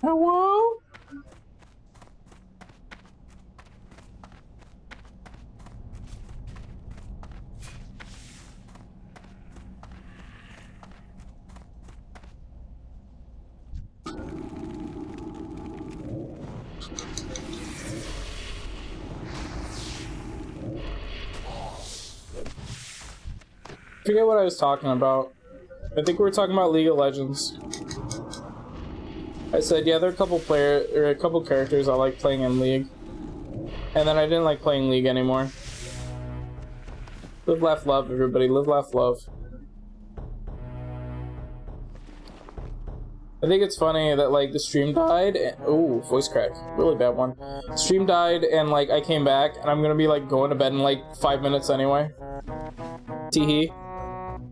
Hello? I forget what I was talking about. I think we were talking about League of Legends. I said, yeah, there are a couple characters I like playing in League. And then I didn't like playing League anymore. Live, laugh, love, everybody. Live, laugh, love. I think it's funny that, like, the stream died. Ooh, voice crack. Really bad one. The stream died, and, like, I came back, and I'm gonna be, like, going to bed in, like, 5 minutes anyway. Teehee.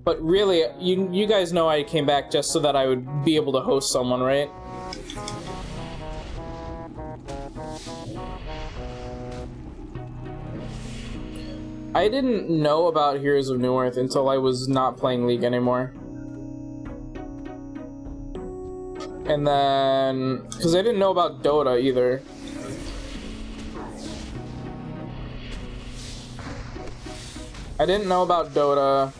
But really, you guys know I came back just so that I would be able to host someone, right? I didn't know about Heroes of Newerth until I was not playing League anymore. And then, because I didn't know about Dota either. I didn't know about Dota.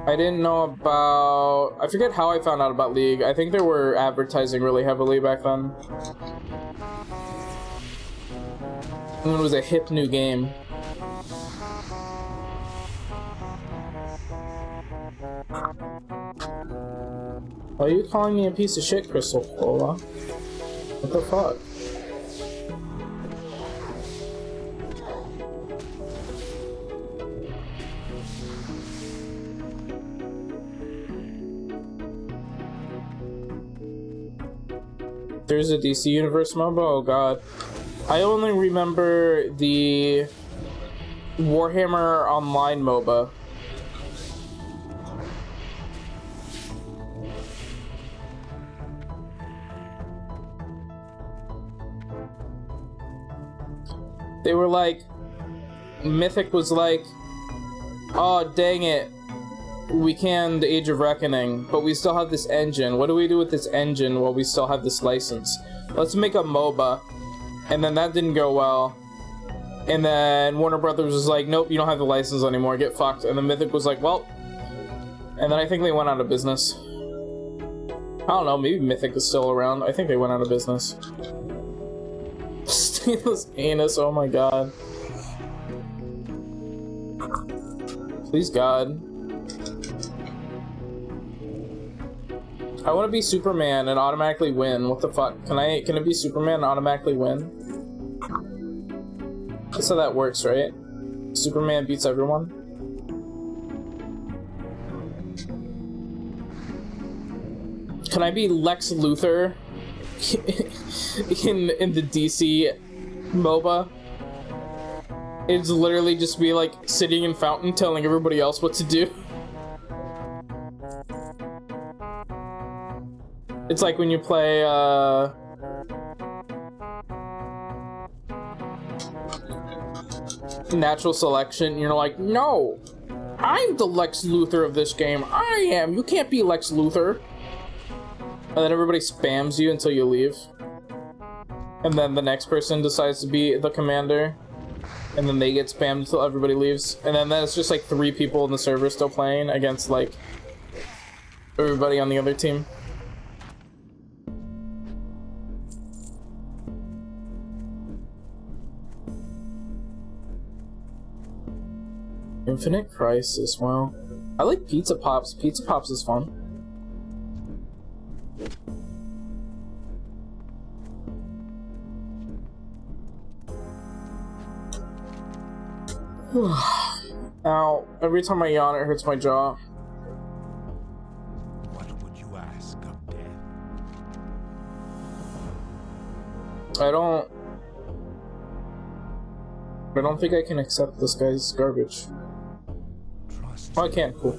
I didn't know about... I forget how I found out about League. I think they were advertising really heavily back then. And it was a hip new game. Why are you calling me a piece of shit, Crystal Cola? What the fuck? There's a DC Universe MOBA? Oh god. I only remember the Warhammer Online MOBA. They were like, Mythic was like, oh dang it, we canned Age of Reckoning, but we still have this engine. What do we do with this engine while we still have this license? Let's make a MOBA. And then that didn't go well. And then Warner Brothers was like, nope, you don't have the license anymore, get fucked. And then Mythic was like, well. And then I think they went out of business. I don't know, maybe Mythic is still around. I think they went out of business. Stainless anus, oh my god. Please God. I want to be Superman and automatically win. What the fuck? Can it be Superman and automatically win? That's how that works, right? Superman beats everyone. Can I be Lex Luthor in the DC MOBA? It's literally just be like sitting in Fountain telling everybody else what to do. It's like when you play Natural Selection, you're like, no, I'm the Lex Luthor of this game. I am. You can't be Lex Luthor. And then everybody spams you until you leave. And then the next person decides to be the commander. And then they get spammed until everybody leaves. And then it's just like 3 people in the server still playing against like everybody on the other team. Infinite Crisis, well, I like Pizza Pops. Pizza Pops is fun. Ow, every time I yawn it hurts my jaw. What would you ask of death? I don't think I can accept this guy's garbage. Oh, I can't, cool.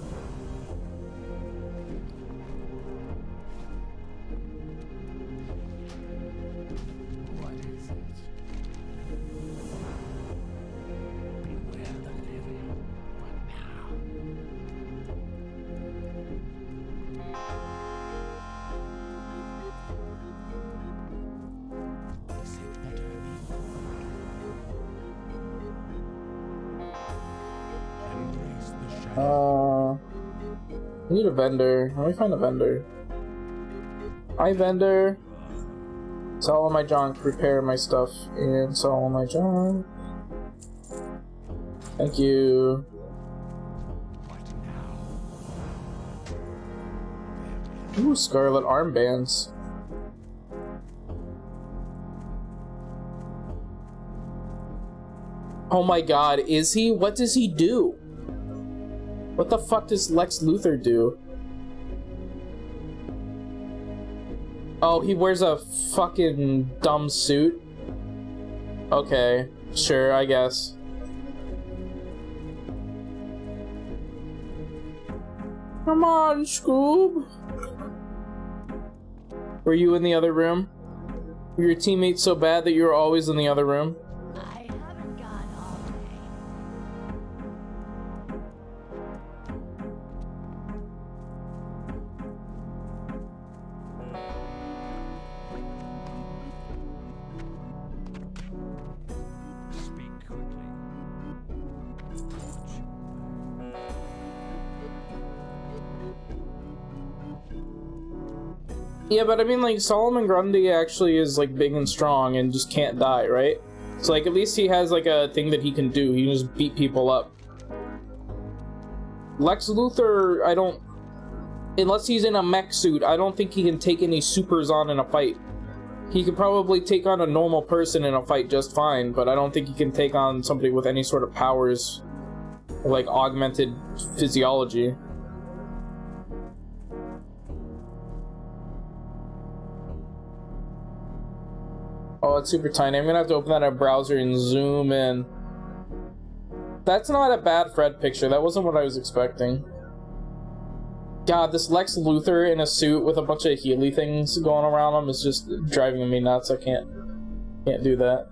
What is it? Beware the living, but now. I need a vendor. Let me find a vendor. Hi, vendor. Sell all my junk, repair my stuff, and sell all my junk. Thank you. Ooh, scarlet armbands. Oh my god, is he? What does he do? What the fuck does Lex Luthor do? Oh, he wears a fucking dumb suit? Okay, sure, I guess. Come on, Scoob! Were you in the other room? Were your teammates so bad that you were always in the other room? I haven't gone all day. Speak quickly. Yeah, but I mean, like, Solomon Grundy actually is, like, big and strong and just can't die, right? So, like, at least he has, like, a thing that he can do. He can just beat people up. Lex Luthor, I don't... Unless he's in a mech suit, I don't think he can take any supers on in a fight. He could probably take on a normal person in a fight just fine, but I don't think he can take on somebody with any sort of powers, like, augmented physiology. Oh, it's super tiny. I'm gonna have to open that in a browser and zoom in. That's not a bad Fred picture. That wasn't what I was expecting. God, this Lex Luthor in a suit with a bunch of Healy things going around him is just driving me nuts. I can't do that.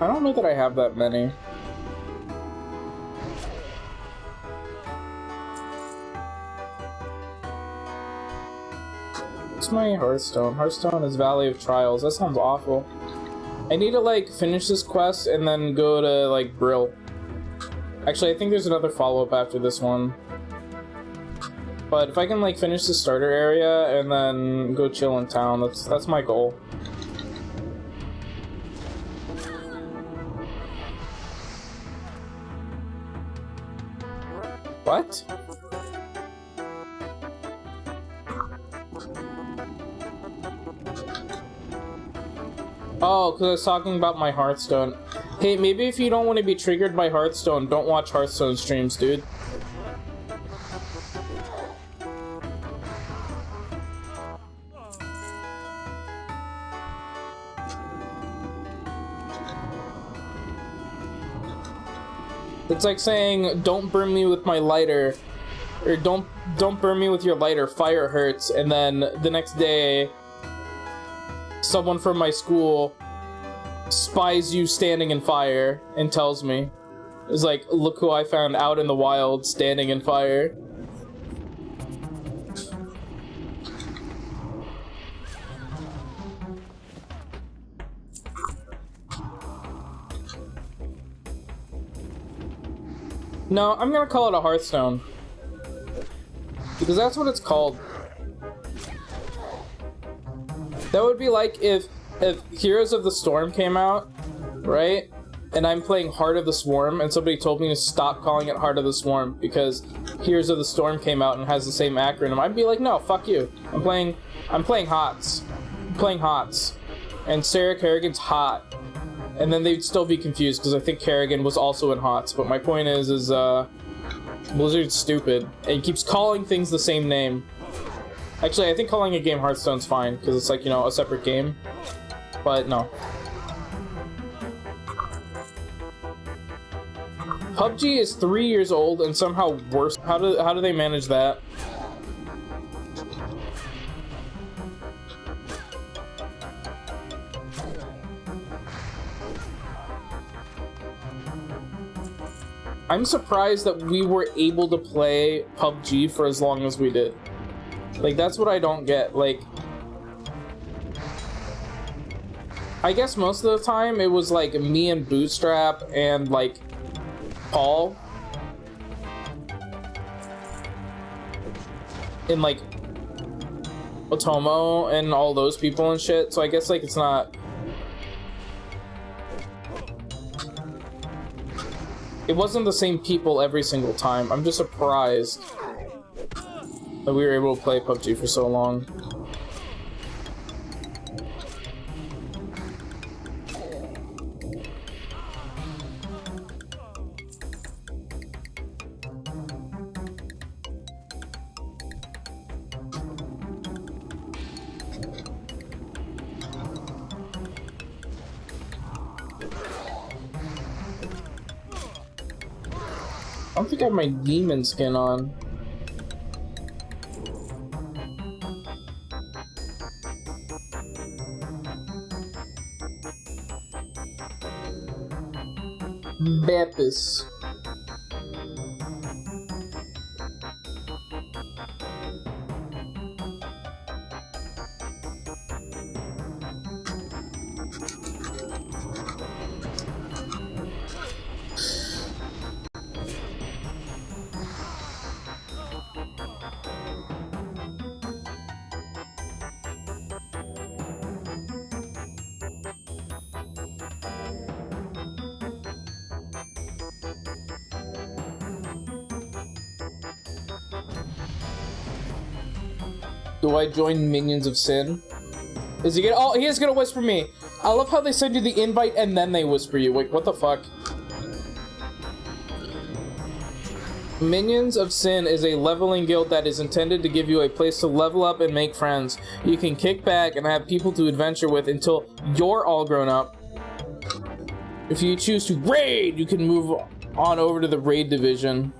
I don't know that I have that many. What's my Hearthstone? Hearthstone is Valley of Trials. That sounds awful. I need to, like, finish this quest and then go to, like, Brill. Actually, I think there's another follow-up after this one. But if I can, like, finish the starter area and then go chill in town, that's my goal. What? Oh, because I was talking about my Hearthstone. Hey, maybe if you don't want to be triggered by Hearthstone, don't watch Hearthstone streams, dude. It's like saying, don't burn me with my lighter, or don't burn me with your lighter, fire hurts. And then the next day, someone from my school spies you standing in fire and tells me. It's like, look who I found out in the wild standing in fire. No, I'm gonna call it a Hearthstone. Because that's what it's called. That would be like if Heroes of the Storm came out, right? And I'm playing Heart of the Swarm, and somebody told me to stop calling it Heart of the Swarm because Heroes of the Storm came out and has the same acronym. I'd be like, no, fuck you. I'm playing HOTS. I'm playing HOTS. And Sarah Kerrigan's hot. And then they'd still be confused because I think Kerrigan was also in HOTS. But my point is Blizzard's stupid and keeps calling things the same name. Actually, I think calling a game Hearthstone's fine because it's like, you know, a separate game. But no. PUBG is 3 years old and somehow worse. How do they manage that? I'm surprised that we were able to play PUBG for as long as we did. Like, that's what I don't get. Like, I guess most of the time it was like me and Bootstrap and like Paul. And like Otomo and all those people and shit. So I guess like it's not... It wasn't the same people every single time. I'm just surprised that we were able to play PUBG for so long. I don't think I have my demon skin on. Baptist. Do I join Minions of Sin? Is he gonna— oh, he is gonna whisper me! I love how they send you the invite and then they whisper you. Wait, what the fuck? Minions of Sin is a leveling guild that is intended to give you a place to level up and make friends. You can kick back and have people to adventure with until you're all grown up. If you choose to raid, you can move on over to the raid division.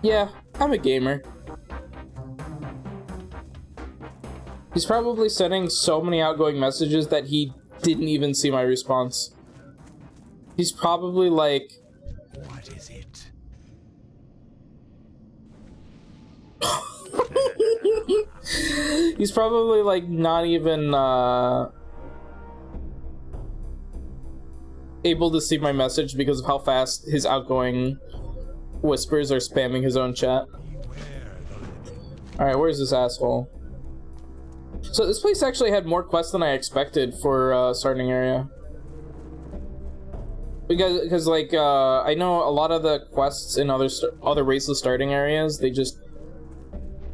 Yeah, I'm a gamer. He's probably sending so many outgoing messages that he didn't even see my response. He's probably like... What is it? He's probably like not even able to see my message because of how fast his outgoing whispers are spamming his own chat. Alright, where's this asshole? So this place actually had more quests than I expected for starting area. Because like, I know a lot of the quests in other races starting areas, they just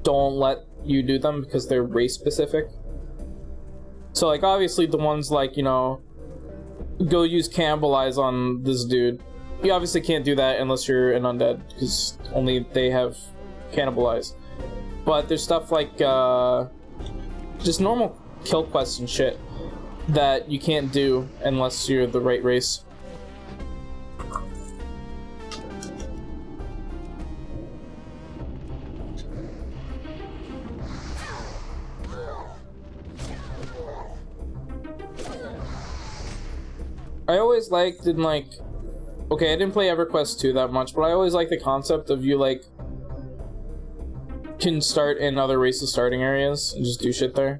don't let you do them because they're race specific. So like, obviously the ones like, you know, go use cannibalize on this dude. You obviously can't do that unless you're an undead, because only they have cannibalize. But there's stuff like, just normal kill quests and shit that you can't do unless you're the right race. I always liked in like, okay, I didn't play EverQuest 2 that much, but I always liked the concept of you like can start in other races starting areas and just do shit there.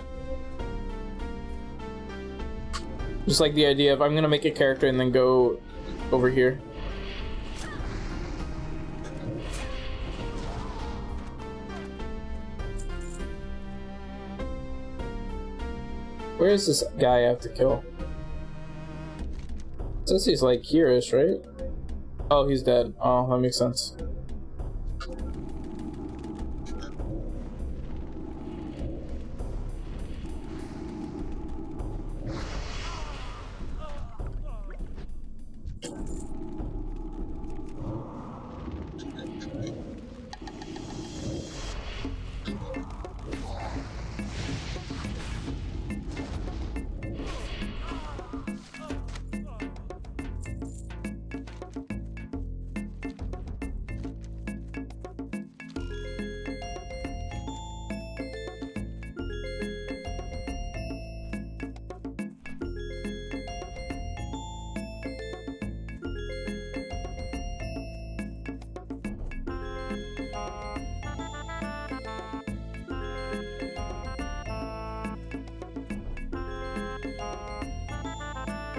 Just like the idea of I'm gonna make a character and then go over here. Where is this guy I have to kill? It says he's like here-ish, right? Oh, he's dead. Oh, that makes sense.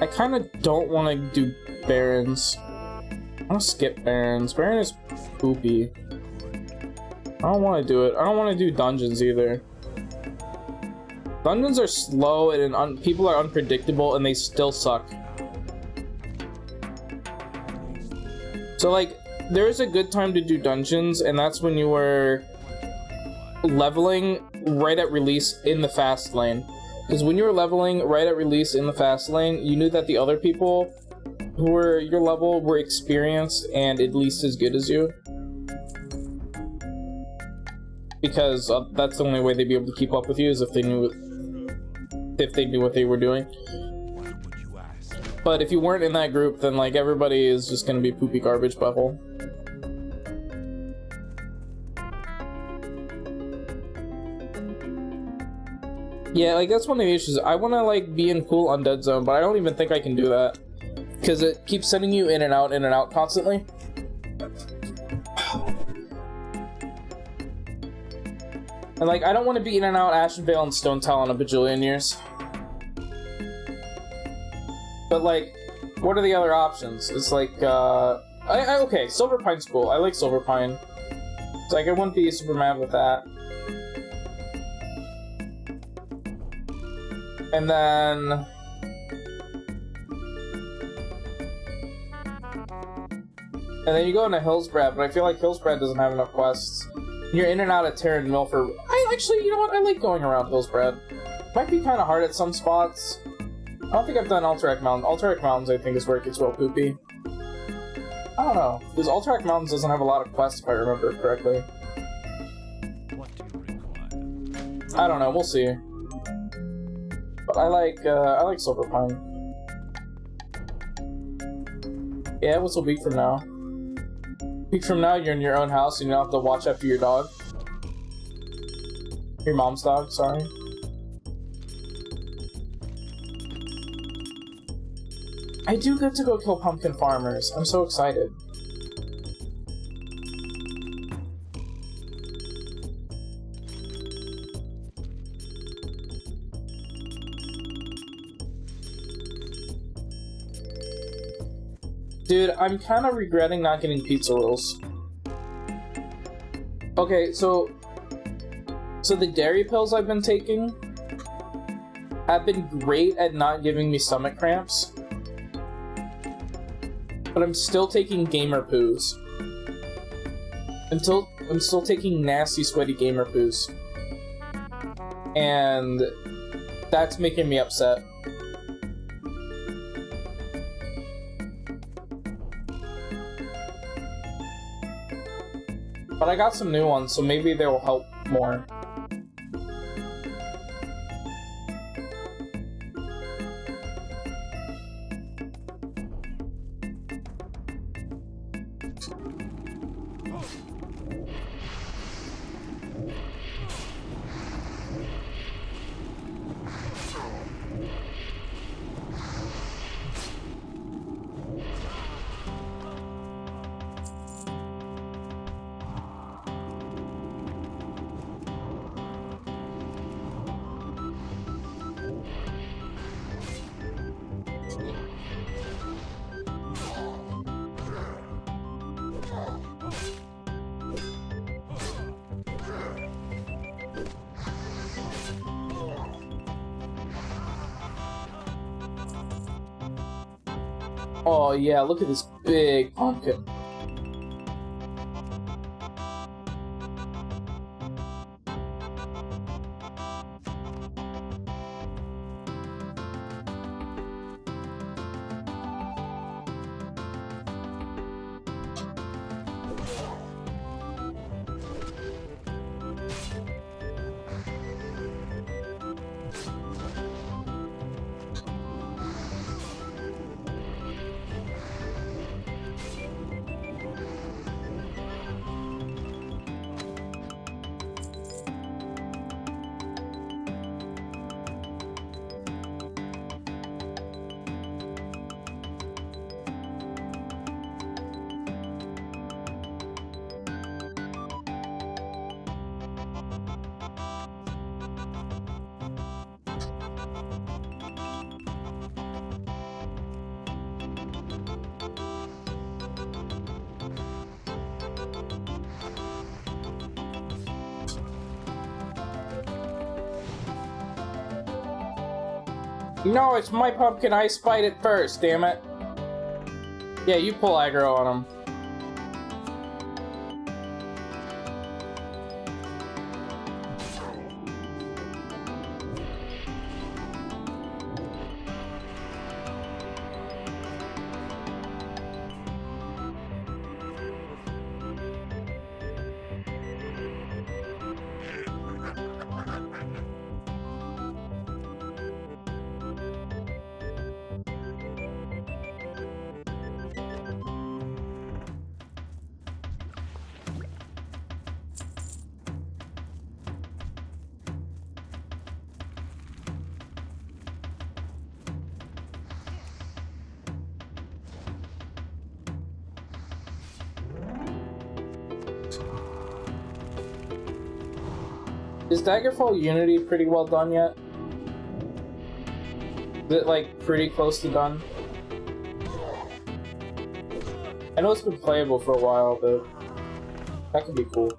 I kind of don't want to do Barons. I want to skip Barons. Baron is poopy. I don't want to do it. I don't want to do dungeons either. Dungeons are slow and people are unpredictable and they still suck. So like, there is a good time to do dungeons, and that's when you were leveling right at release in the fast lane. Because when you were leveling right at release in the fast lane, you knew that the other people who were your level were experienced and at least as good as you. Because that's the only way they'd be able to keep up with you, is if they knew what they were doing. But if you weren't in that group, then like everybody is just gonna be poopy garbage bubble. Yeah, like that's one of the issues. I want to like be in cool undead zone, but I don't even think I can do that because it keeps sending you in and out constantly. And like, I don't want to be in and out Ashenvale and Stone Talon a bajillion years. But like, what are the other options? It's like, okay, Silverpine's cool. I like Silverpine. It's like, I wouldn't be super mad with that. And then... you go into Hillsbrad, but I feel like Hillsbrad doesn't have enough quests. You're in and out of Terran Milford. You know what? I like going around Hillsbrad. Might be kind of hard at some spots. I don't think I've done Alterac Mountains. Alterac Mountains, I think, is where it gets real poopy. I don't know, because Alterac Mountains doesn't have a lot of quests, if I remember correctly. What do you require? I don't know, we'll see. But I like Silverpine. Yeah, what's a week from now? A week from now, you're in your own house and you don't have to watch after your dog. Your mom's dog, sorry. I do get to go kill pumpkin farmers. I'm so excited. Dude, I'm kind of regretting not getting pizza rolls. Okay, so the dairy pills I've been taking have been great at not giving me stomach cramps. But I'm still taking gamer poos. I'm still taking nasty, sweaty gamer poos. And that's making me upset. But I got some new ones, so maybe they will help more. Oh yeah, look at this big pumpkin. No, it's my pumpkin. I spied it first, damn it. Yeah, you pull aggro on him. Is Daggerfall Unity pretty well done yet? Is it like pretty close to done? I know it's been playable for a while, but that could be cool.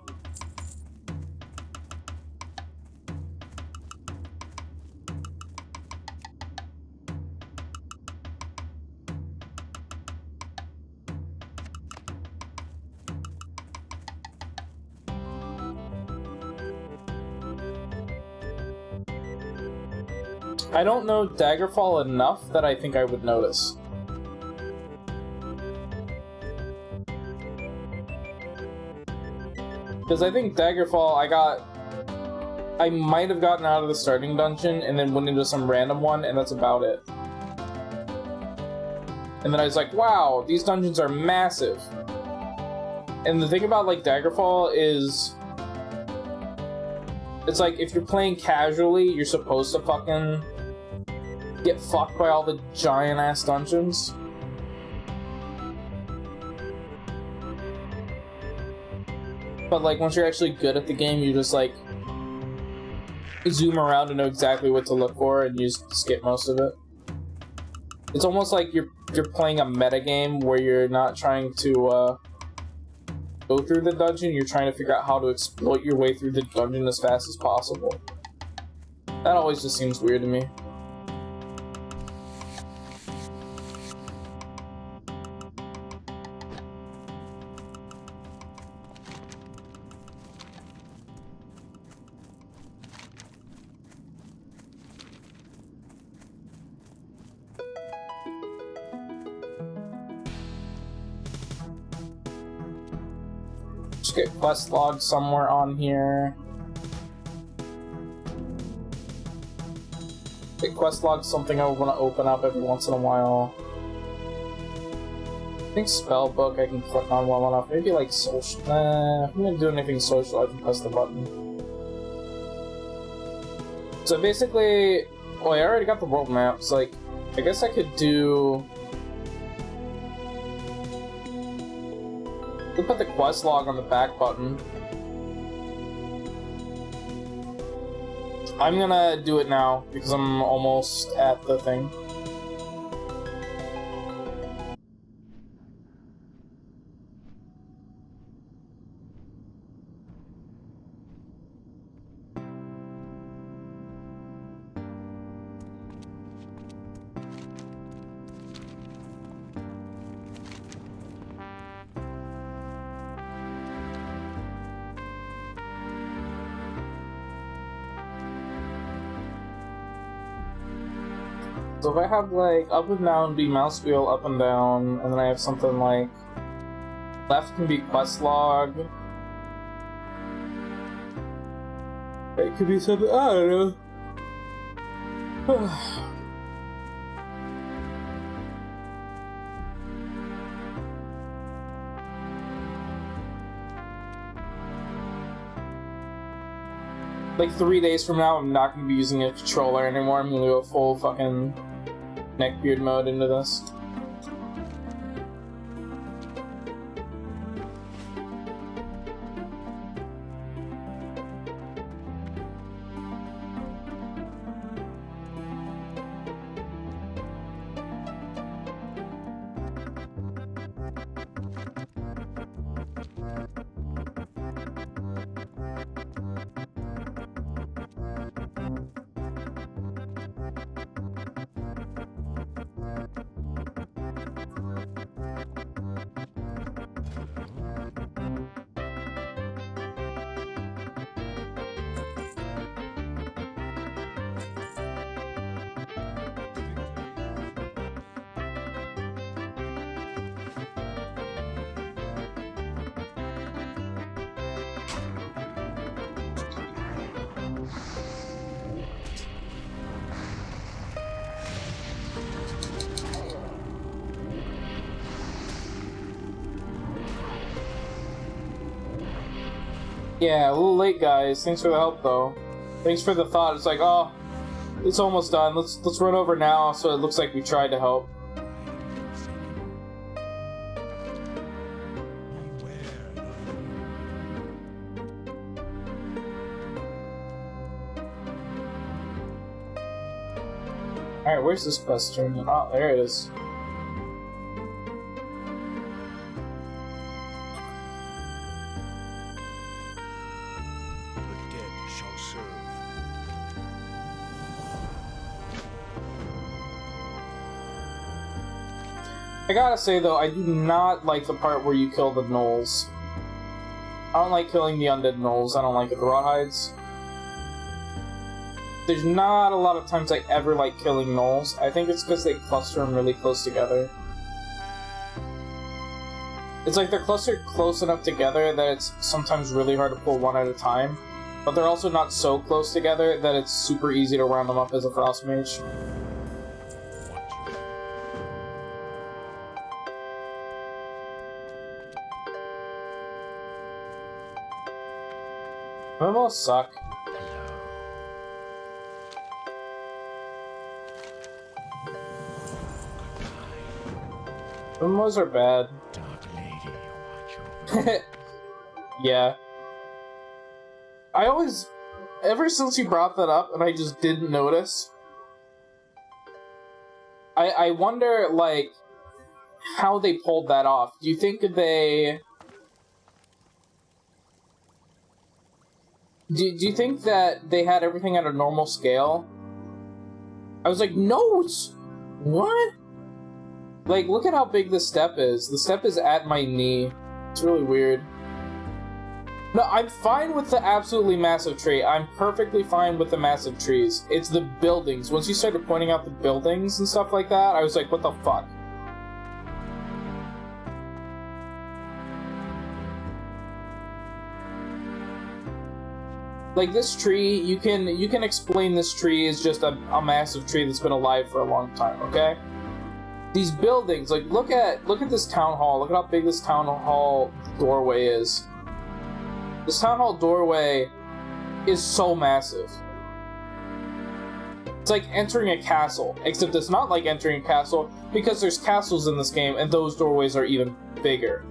I don't know Daggerfall enough that I think I would notice. Because I think Daggerfall, I might have gotten out of the starting dungeon and then went into some random one, and that's about it. And then I was like, wow, these dungeons are massive. And the thing about, like, Daggerfall is, it's like, if you're playing casually, you're supposed to fucking get fucked by all the giant-ass dungeons. But, like, once you're actually good at the game, you just, like, zoom around and know exactly what to look for, and you just skip most of it. It's almost like you're playing a meta game where you're not trying to go through the dungeon, you're trying to figure out how to exploit your way through the dungeon as fast as possible. That always just seems weird to me. Just get quest log somewhere on here. Get quest log something I want to open up every once in a while. I think spell book I can click on well enough. Maybe like social. If I'm gonna do anything social, I can press the button. So basically, well, I already got the world maps. Like, I guess I could do. We put the quest log on the back button. I'm gonna do it now because I'm almost at the thing. So if I have like up and down be mouse wheel, up and down, and then I have something like left can be quest log. It could be something, I don't know. Like 3 days from now, I'm not going to be using a controller anymore. I'm going to go full fucking neckbeard mode into this. Yeah, a little late, guys. Thanks for the help, though. Thanks for the thought. It's like, oh, it's almost done. Let's run over now, so it looks like we tried to help. All right, where's this question? Oh, there it is. I gotta say though, I do not like the part where you kill the gnolls. I don't like killing the undead gnolls. I don't like the rawhides. There's not a lot of times I ever like killing gnolls. I think it's because they cluster them really close together. It's like they're clustered close enough together that it's sometimes really hard to pull one at a time. But they're also not so close together that it's super easy to round them up as a frost mage. Mimos suck. Mimos are bad. Yeah. I always... Ever since you brought that up and I just didn't notice, I wonder, like, how they pulled that off. Do you think they... Do you think that they had everything at a normal scale? I was like, no, it's... What? Like, look at how big this step is. The step is at my knee. It's really weird. No, I'm fine with the absolutely massive tree. I'm perfectly fine with the massive trees. It's the buildings. Once you started pointing out the buildings and stuff like that, I was like, what the fuck? Like, this tree, you can explain this tree is just a massive tree that's been alive for a long time, okay? These buildings, like, look at this town hall. Look at how big this town hall doorway is. This town hall doorway is so massive. It's like entering a castle, except it's not like entering a castle because there's castles in this game and those doorways are even bigger.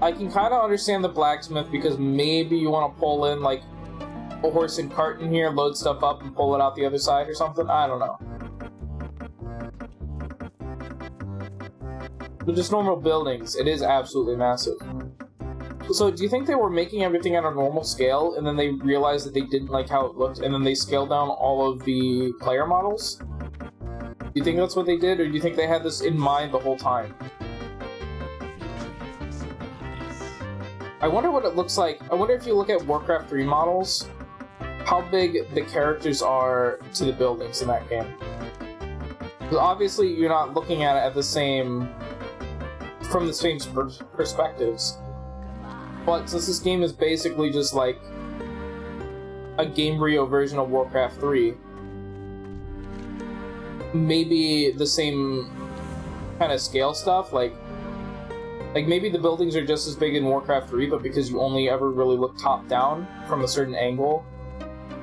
I can kind of understand the blacksmith because maybe you want to pull in like a horse and cart in here, load stuff up and pull it out the other side or something. I don't know. But just normal buildings, it is absolutely massive. So do you think they were making everything at a normal scale and then they realized that they didn't like how it looked and then they scaled down all of the player models? Do you think that's what they did, or do you think they had this in mind the whole time? I wonder what it looks like. I wonder if you look at Warcraft 3 models, how big the characters are to the buildings in that game. Because obviously you're not looking at it at the same... from the same perspectives. But since this game is basically just like a Gamebryo version of Warcraft 3, maybe the same kind of scale stuff, like maybe the buildings are just as big in Warcraft 3, but because you only ever really look top down from a certain angle,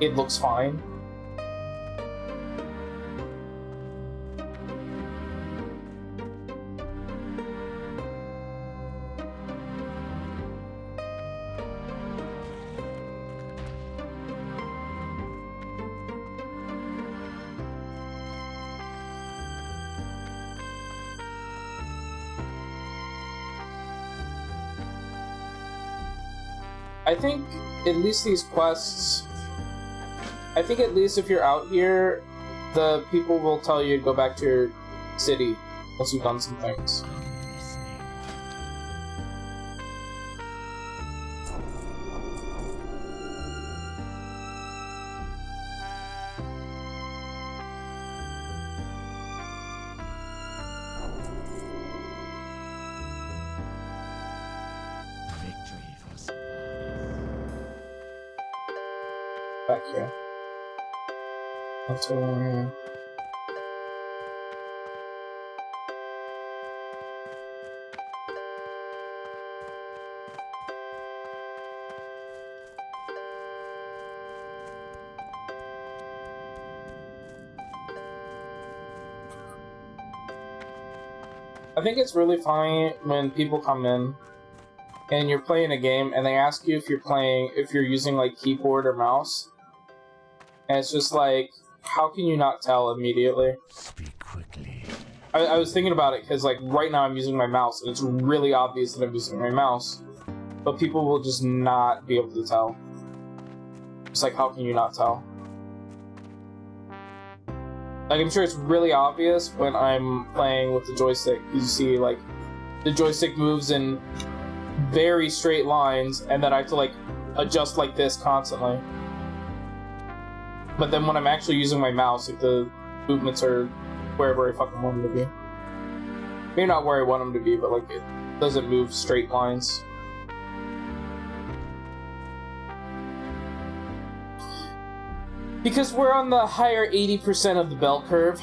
it looks fine. I think at least these quests, I think at least if you're out here, the people will tell you to go back to your city once you've done some things. Back here. That's over. I think it's really funny when people come in and you're playing a game and they ask you if you're using like keyboard or mouse. And it's just like, how can you not tell immediately? Speak quickly. I was thinking about it because like right now I'm using my mouse and it's really obvious that I'm using my mouse, but people will just not be able to tell. It's like, how can you not tell? Like, I'm sure it's really obvious when I'm playing with the joystick. You see like the joystick moves in very straight lines and then I have to like adjust like this constantly. But then when I'm actually using my mouse, like, the movements are wherever I fucking want them to be. Maybe not where I want them to be, but like it doesn't move straight lines. Because we're on the higher 80% of the bell curve.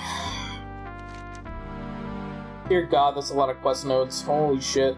Dear God, that's a lot of quest nodes. Holy shit.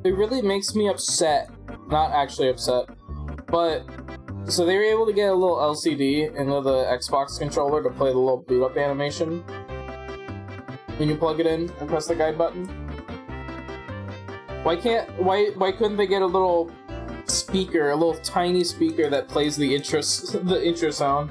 It really makes me upset. Not actually upset, but so they were able to get a little LCD into the Xbox controller to play the little boot up animation when you plug it in and press the guide button. Why couldn't they get a little speaker, a little tiny speaker that plays the intro sound?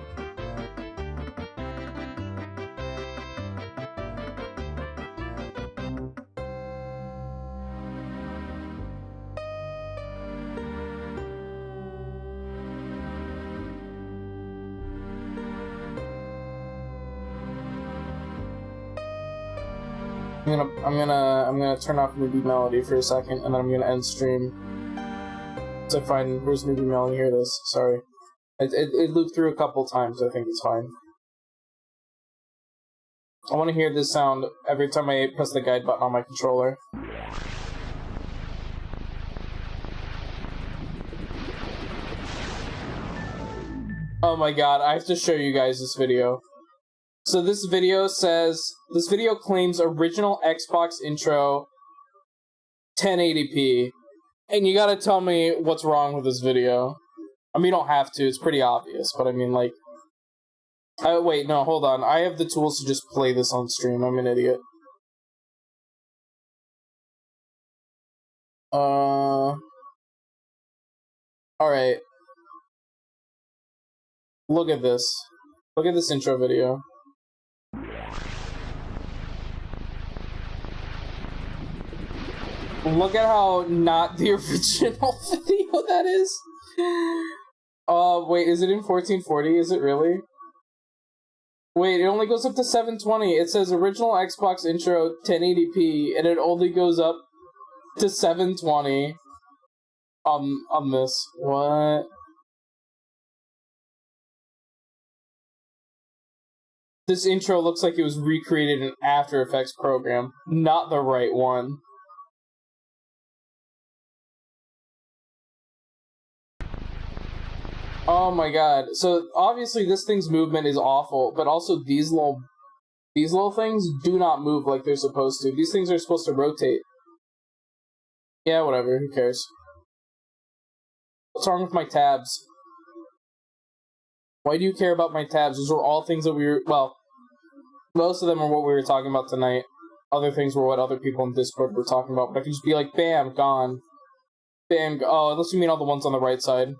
I'm gonna turn off Newbie Melody for a second, and then I'm gonna end stream. So find where's Newbie Melody? Here it is. Sorry, it looped through a couple times. I think it's fine. I want to hear this sound every time I press the guide button on my controller. Oh my god! I have to show you guys this video. So this video claims original Xbox intro 1080p. And you gotta tell me what's wrong with this video. I mean, you don't have to, it's pretty obvious, but I mean, like... wait, no, hold on. I have the tools to just play this on stream. I'm an idiot. Alright. Look at this. Look at this intro video. Look at how not the original video that is. Wait, is it in 1440? Is it really? Wait, it only goes up to 720. It says original Xbox intro 1080p, and it only goes up to 720 on this. What? This intro looks like it was recreated in After Effects program, not the right one. Oh my god. So obviously this thing's movement is awful, but also these little things do not move like they're supposed to. These things are supposed to rotate. Yeah, whatever, who cares? What's wrong with my tabs? Why do you care about my tabs? Those were all things that we were, well, most of them are what we were talking about tonight. Other things were what other people in Discord were talking about, but I could just be like, bam, gone. Bam, oh, unless you mean all the ones on the right side.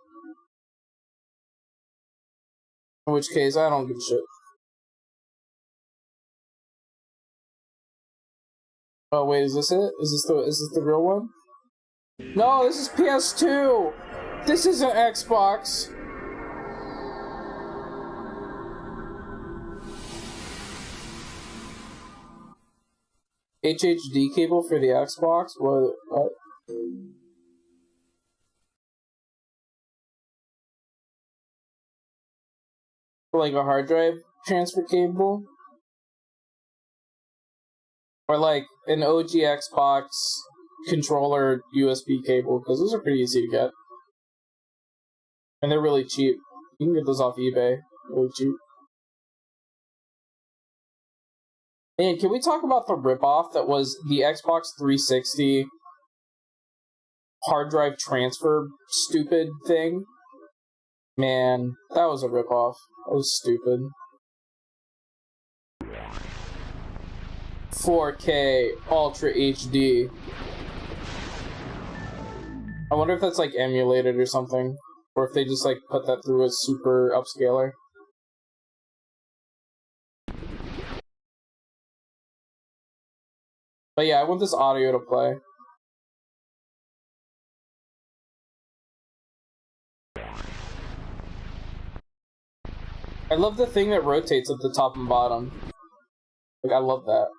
In which case, I don't give a shit. Oh wait, is this it? Is this the real one? No, this is PS2! This isn't Xbox! HHD cable for the Xbox? What? Like a hard drive transfer cable? Or like an OG Xbox controller USB cable, because those are pretty easy to get. And they're really cheap. You can get those off eBay. Really cheap. Man, can we talk about the ripoff that was the Xbox 360 hard drive transfer stupid thing? Man, that was a ripoff. That was stupid. 4K Ultra HD. I wonder if that's like emulated or something, or if they just like put that through a super upscaler. But yeah, I want this audio to play. I love the thing that rotates at the top and bottom. Like, I love that.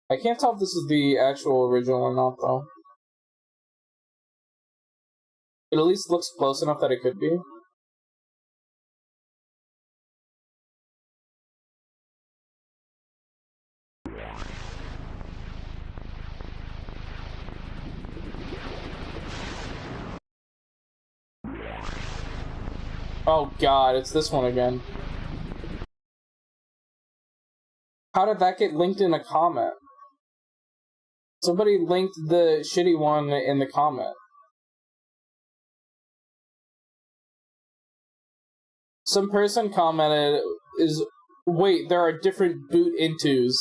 I can't tell if this is the actual original or not, though. It at least looks close enough that it could be. Oh god, it's this one again. How did that get linked in a comment? Somebody linked the shitty one in the comment. Some person commented, wait, there are different boot intos,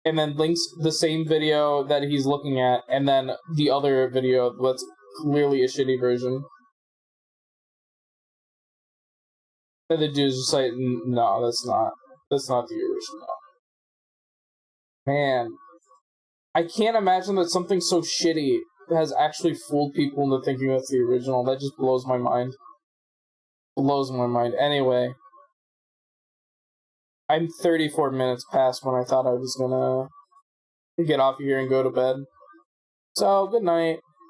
and then links the same video that he's looking at, and then the other video that's clearly a shitty version. And the dude's just like, no, that's not the original. Man, I can't imagine that something so shitty has actually fooled people into thinking that's the original. That just blows my mind. Blows my mind. Anyway, I'm 34 minutes past when I thought I was gonna get off of here and go to bed. So, good night.